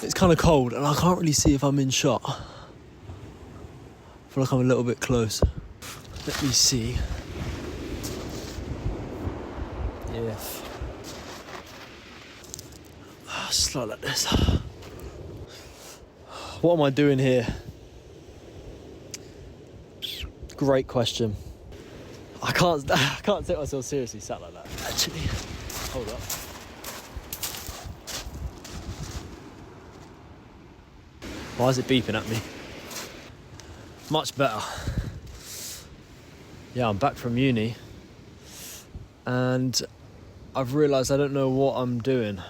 It's kind of cold and I can't really see if I'm in shot. I feel like I'm a little bit close. Let me see. If just like this. What am I doing here? Great question. I can't take myself seriously sat like that. Actually, hold up. Why is it beeping at me? Much better. Yeah, I'm back from uni and I've realised I don't know what I'm doing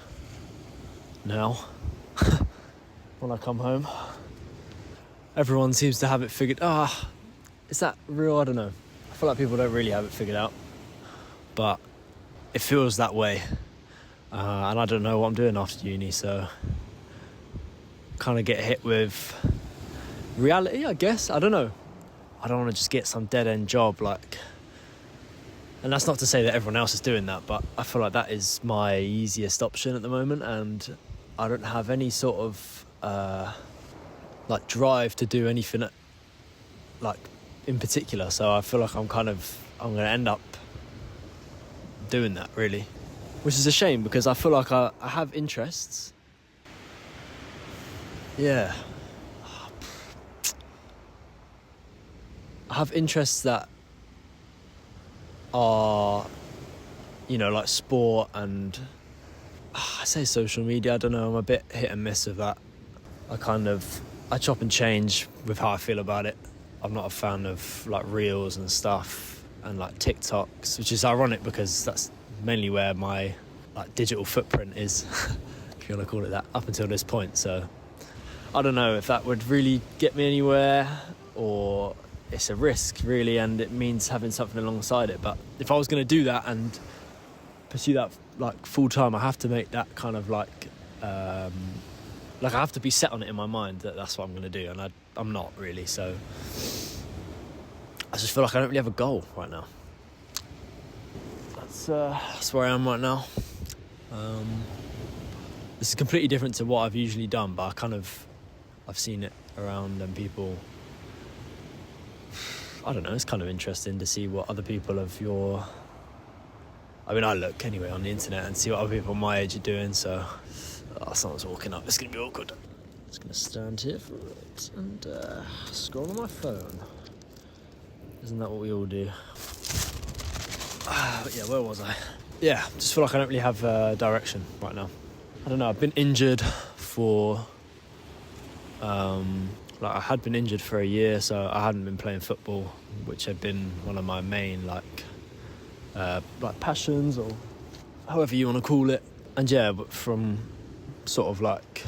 now when I come home. Everyone seems to have it figured. Is that real? I don't know. I feel like people don't really have it figured out, but it feels that way. And I don't know what I'm doing after uni, so kind of get hit with reality, I guess. I don't know. I don't want to just get some dead-end job, like, and that's not to say that everyone else is doing that, but I feel like that is my easiest option at the moment, and I don't have any sort of like drive to do anything like in particular, so I feel like I'm going to end up doing that, really, which is a shame because I feel like I have interests. Yeah. I have interests that are, you know, like sport and I say social media, I don't know, I'm a bit hit and miss with that. I chop and change with how I feel about it. I'm not a fan of like reels and stuff and like TikToks, which is ironic because that's mainly where my like digital footprint is, if you want to call it that, up until this point. So I don't know if that would really get me anywhere or it's a risk really, and it means having something alongside it. But if I was going to do that and pursue that like full time, I have to make that kind of like I have to be set on it in my mind that that's what I'm going to do, and I'm not really. So I just feel like I don't really have a goal right now. That's where I am right now. This is completely different to what I've usually done, but I've seen it around and people, I don't know, it's kind of interesting to see what other people of your, I mean, I look anyway on the internet and see what other people my age are doing, so someone's walking up, it's going to be awkward. I'm just going to stand here for a bit and scroll on my phone. Isn't that what we all do? Yeah, where was I? Yeah, just feel like I don't really have direction right now. I don't know, I've been injured for, I had been injured for a year, so I hadn't been playing football, which had been one of my main, like passions, or however you want to call it. And yeah, but from sort of like,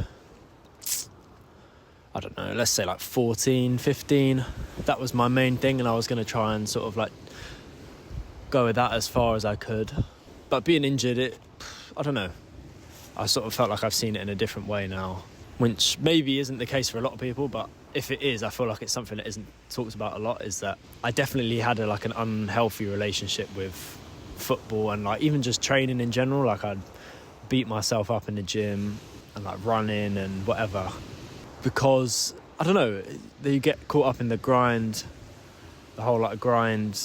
I don't know, let's say like 14, 15, that was my main thing, and I was going to try and sort of like go with that as far as I could. But being injured, I don't know, I sort of felt like I've seen it in a different way now, which maybe isn't the case for a lot of people, but if it is, I feel like it's something that isn't talked about a lot, is that I definitely had an unhealthy relationship with football and like even just training in general. Like I'd beat myself up in the gym and like running and whatever, because I don't know, you get caught up in the grind, the whole like grind,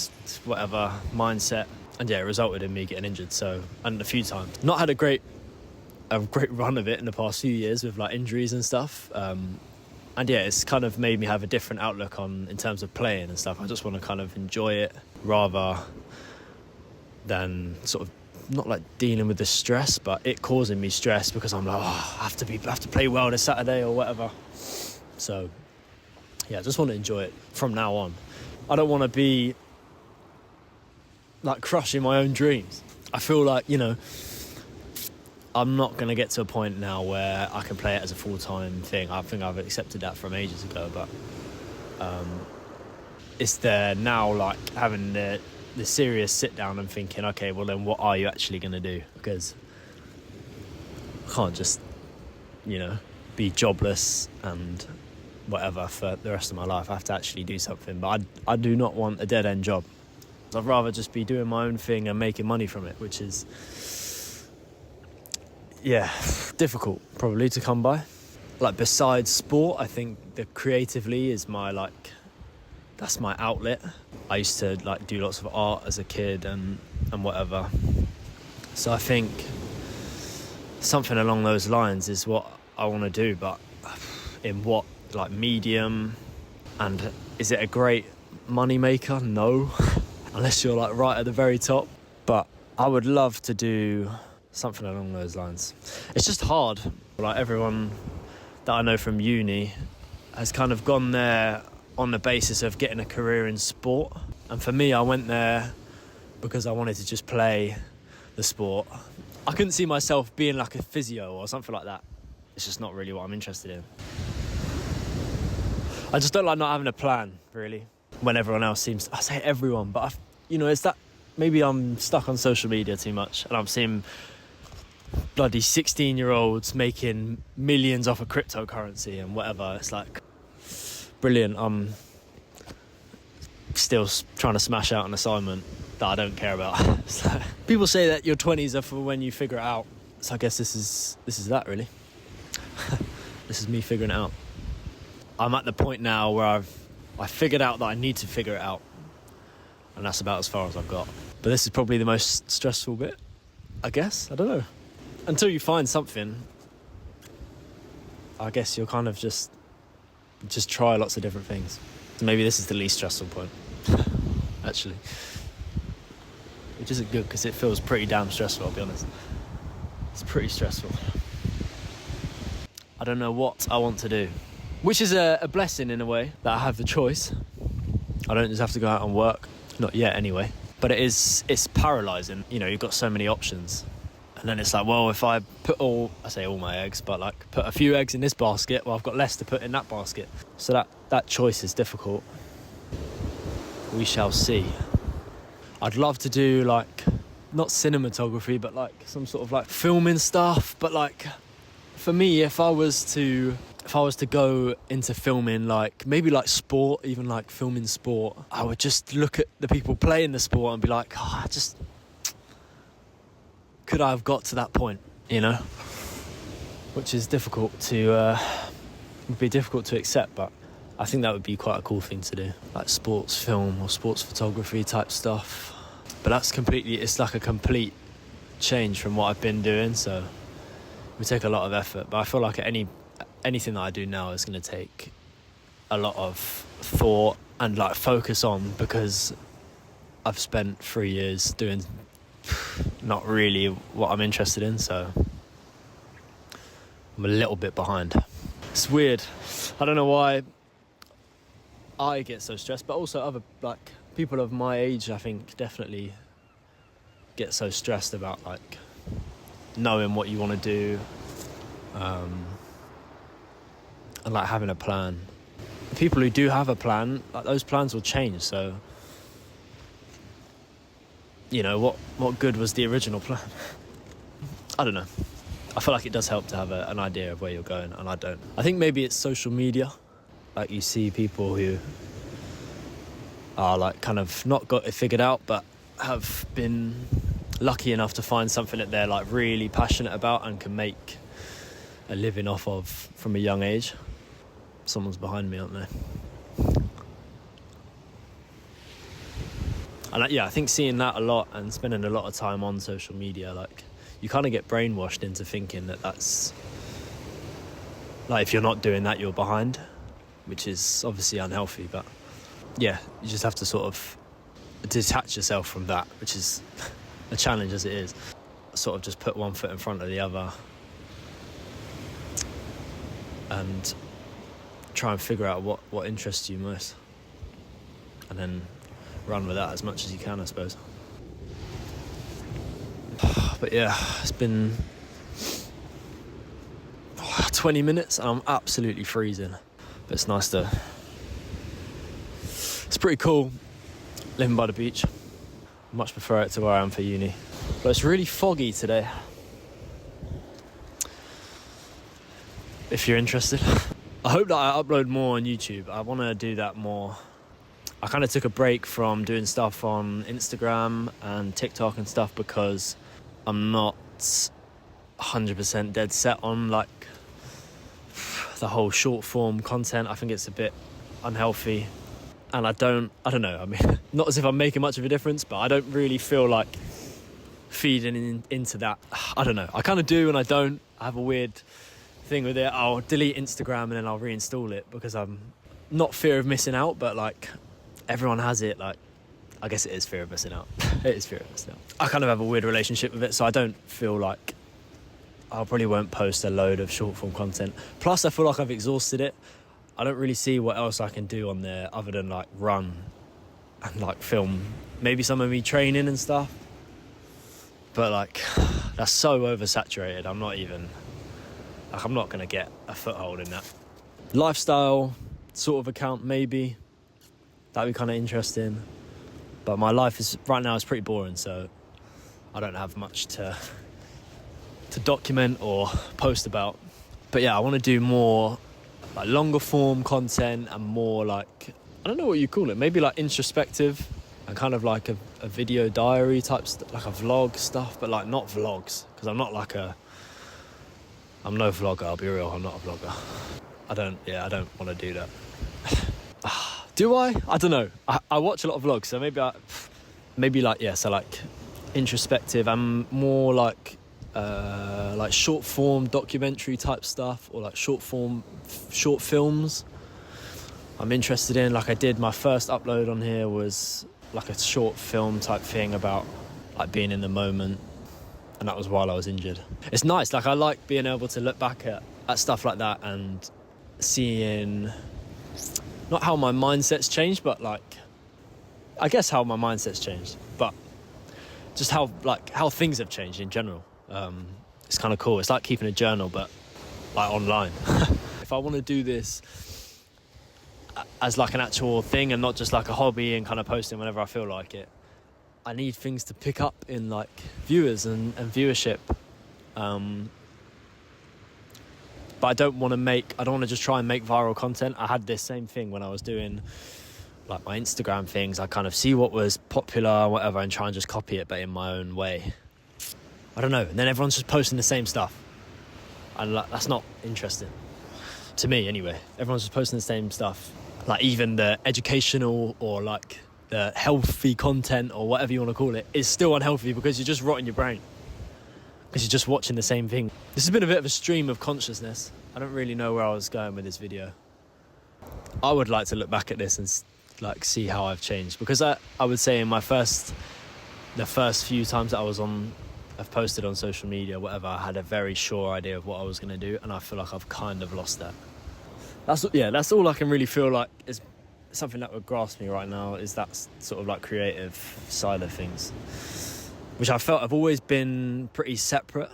whatever mindset, and yeah, it resulted in me getting injured. So, and a few times, not had a great run of it in the past few years with like injuries and stuff. And yeah, it's kind of made me have a different outlook in terms of playing and stuff. I just want to kind of enjoy it rather than sort of not like dealing with the stress, but it causing me stress because I'm like, I have to play well this Saturday or whatever. So yeah, I just want to enjoy it from now on. I don't want to be like crushing my own dreams. I feel like, you know, I'm not going to get to a point now where I can play it as a full-time thing. I think I've accepted that from ages ago, but it's there now, like having the serious sit down and thinking, okay, well then what are you actually going to do? Because I can't just, you know, be jobless and whatever for the rest of my life. I have to actually do something, but I do not want a dead-end job. I'd rather just be doing my own thing and making money from it, which is, yeah, difficult probably to come by. like besides sport, I think the creatively is my like, that's my outlet. I used to like do lots of art as a kid and whatever. So I think something along those lines is what I want to do, but in what like medium, and is it a great money maker? No, unless you're like right at the very top. But I would love to do something along those lines. It's just hard. Like everyone that I know from uni has kind of gone there on the basis of getting a career in sport, and for me I went there because I wanted to just play the sport. I couldn't see myself being like a physio or something like that. It's just not really what I'm interested in. I just don't like not having a plan, really, when everyone else seems to, I say everyone, but it's that maybe I'm stuck on social media too much and I'm seeing bloody 16-year-olds making millions off of cryptocurrency and whatever. It's like, brilliant. I'm still trying to smash out an assignment that I don't care about. So, people say that your 20s are for when you figure it out. So I guess this is that, really. This is me figuring it out. I'm at the point now where I figured out that I need to figure it out, and that's about as far as I've got. But this is probably the most stressful bit, I guess. I don't know. Until you find something, I guess you'll kind of just try lots of different things. So maybe this is the least stressful point, actually. Which isn't good because it feels pretty damn stressful, I'll be honest. It's pretty stressful. I don't know what I want to do, which is a blessing in a way, that I have the choice. I don't just have to go out and work. Not yet, anyway. But it's paralysing. You've got so many options. And then it's like, well, if I put all my eggs, but like put a few eggs in this basket, well, I've got less to put in that basket. So that choice is difficult. We shall see. I'd love to do like, not cinematography, but like some sort of like filming stuff. But like, for me, if I was to go into filming, like maybe like sport, even like filming sport, I would just look at the people playing the sport and be like, could I have got to that point, which is would be difficult to accept, but I think that would be quite a cool thing to do, like sports film or sports photography type stuff. But it's like a complete change from what I've been doing, so it would take a lot of effort. But I feel like anything that I do now is going to take a lot of thought and like focus on, because I've spent 3 years doing not really what I'm interested in, so I'm a little bit behind. It's weird. I don't know why I get so stressed, but also other like people of my age, I think, definitely get so stressed about like knowing what you want to do, and like having a plan. People who do have a plan, like those plans will change, so what good was the original plan? I don't know. I feel like it does help to have an idea of where you're going, and I don't. I think maybe it's social media. Like you see people who are like kind of not got it figured out, but have been lucky enough to find something that they're like really passionate about and can make a living off of from a young age. Someone's behind me, aren't they? And I think seeing that a lot and spending a lot of time on social media, like you kind of get brainwashed into thinking that that's like, if you're not doing that, you're behind, which is obviously unhealthy. But yeah, you just have to sort of detach yourself from that, which is a challenge as it is. Sort of just put one foot in front of the other and try and figure out what interests you most, and then run with that as much as you can, I suppose. But yeah, it's been 20 minutes and I'm absolutely freezing. But it's nice to... It's pretty cool living by the beach. Much prefer it to where I am for uni. But it's really foggy today, if you're interested. I hope that I upload more on YouTube. I want to do that more. I kind of took a break from doing stuff on Instagram and TikTok and stuff because I'm not 100% dead set on like the whole short form content. I think it's a bit unhealthy, and I don't know, I mean, not as if I'm making much of a difference, but I don't really feel like feeding into that. I don't know, I kind of do and I don't. I have a weird thing with it. I'll delete Instagram and then I'll reinstall it because I'm not fear of missing out, but like everyone has it. Like, I guess it is fear of missing out. It is fear of missing out. I kind of have a weird relationship with it, so I don't feel like I probably won't post a load of short form content. Plus, I feel like I've exhausted it. I don't really see what else I can do on there other than like run and like film maybe some of me training and stuff. But like, that's so oversaturated. I'm not gonna get a foothold in that. Lifestyle sort of account, maybe. That'd be kind of interesting. But my life right now is pretty boring, so I don't have much to document or post about. But yeah, I want to do more like longer form content and more like, I don't know what you call it, maybe like introspective and kind of like a video diary type like a vlog stuff, but like not vlogs, because I'm no vlogger. I'll be real, I'm not a vlogger. I don't want to do that. Do I don't know. I watch a lot of vlogs, so maybe like introspective and more like short form documentary type stuff, or like short films I'm interested in. Like I did, my first upload on here was like a short film type thing about like being in the moment, and that was while I was injured. It's nice, like I like being able to look back at stuff like that and seeing not how my mindset's changed, but like I guess how my mindset's changed, but just how things have changed in general. It's kind of cool. It's like keeping a journal, but like online. If I want to do this as like an actual thing and not just like a hobby and kind of posting whenever I feel like it, I need things to pick up in like viewers and viewership. But I don't want to just try and make viral content. I had this same thing when I was doing like my Instagram things. I kind of see what was popular or whatever and try and just copy it, but in my own way. I don't know. And then everyone's just posting the same stuff. And like, that's not interesting. To me, anyway. Everyone's just posting the same stuff. Like even the educational or like the healthy content or whatever you want to call it is still unhealthy because you're just rotting your brain. Because you're just watching the same thing. This has been a bit of a stream of consciousness. I don't really know where I was going with this video. I would like to look back at this and like see how I've changed. Because I would say in the first few times that I've posted on social media, whatever, I had a very sure idea of what I was going to do, and I feel like I've kind of lost that. That's all I can really feel like is something that would grasp me right now, is that sort of like creative side of things, which I felt I've always been pretty separate,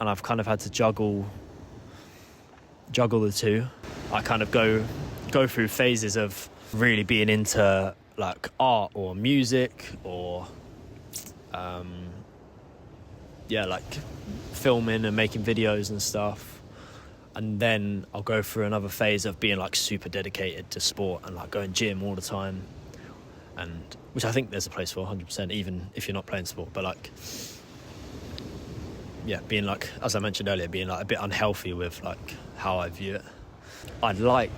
and I've kind of had to juggle the two. I kind of go through phases of really being into like art or music or like filming and making videos and stuff, and then I'll go through another phase of being like super dedicated to sport and like going gym all the time, and which I think there's a place for 100%, even if you're not playing sport. But like, yeah, being like, as I mentioned earlier, being like a bit unhealthy with like how I view it. I'd like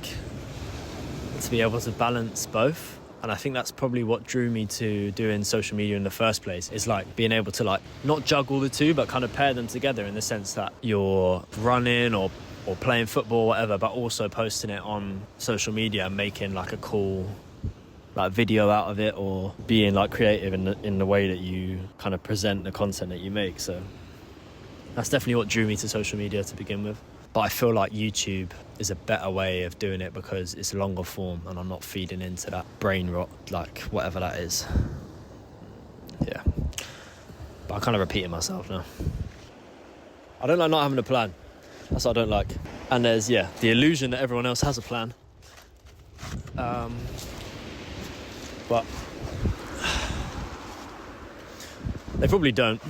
to be able to balance both, and I think that's probably what drew me to doing social media in the first place, is like being able to like not juggle the two but kind of pair them together, in the sense that you're running or playing football or whatever, but also posting it on social media and making like a cool like video out of it, or being like creative in the way that you kind of present the content that you make. So that's definitely what drew me to social media to begin with. But I feel like YouTube is a better way of doing it because it's longer form and I'm not feeding into that brain rot, like whatever that is. Yeah. But I'm kind of repeating myself now. I don't like not having a plan. That's what I don't like. And there's, the illusion that everyone else has a plan. But they probably don't.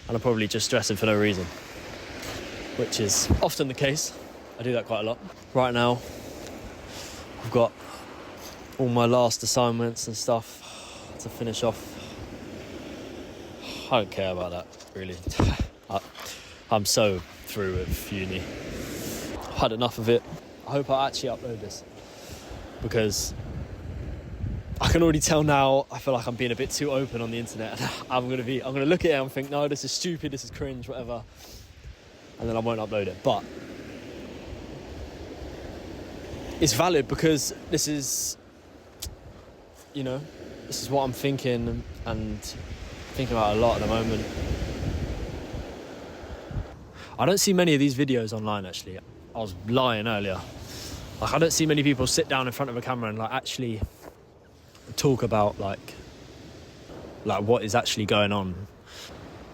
And I'm probably just stressing for no reason, which is often the case. I do that quite a lot. Right now, I've got all my last assignments and stuff to finish off. I don't care about that, really. I'm so through with uni. I've had enough of it. I hope I actually upload this, because I can already tell now, I feel like I'm being a bit too open on the internet. I'm gonna look at it and think, no, this is stupid, this is cringe, whatever, and then I won't upload it. But it's valid, because this is, you know, this is what I'm thinking and thinking about a lot at the moment. I don't see many of these videos online, actually. I was lying earlier. Like, I don't see many people sit down in front of a camera and like actually talk about like what is actually going on.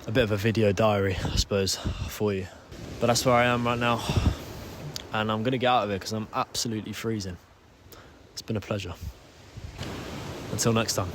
A bit of a video diary, I suppose, for you. But that's where I am right now, and I'm gonna get out of it because I'm absolutely freezing. It's been a pleasure. Until next time.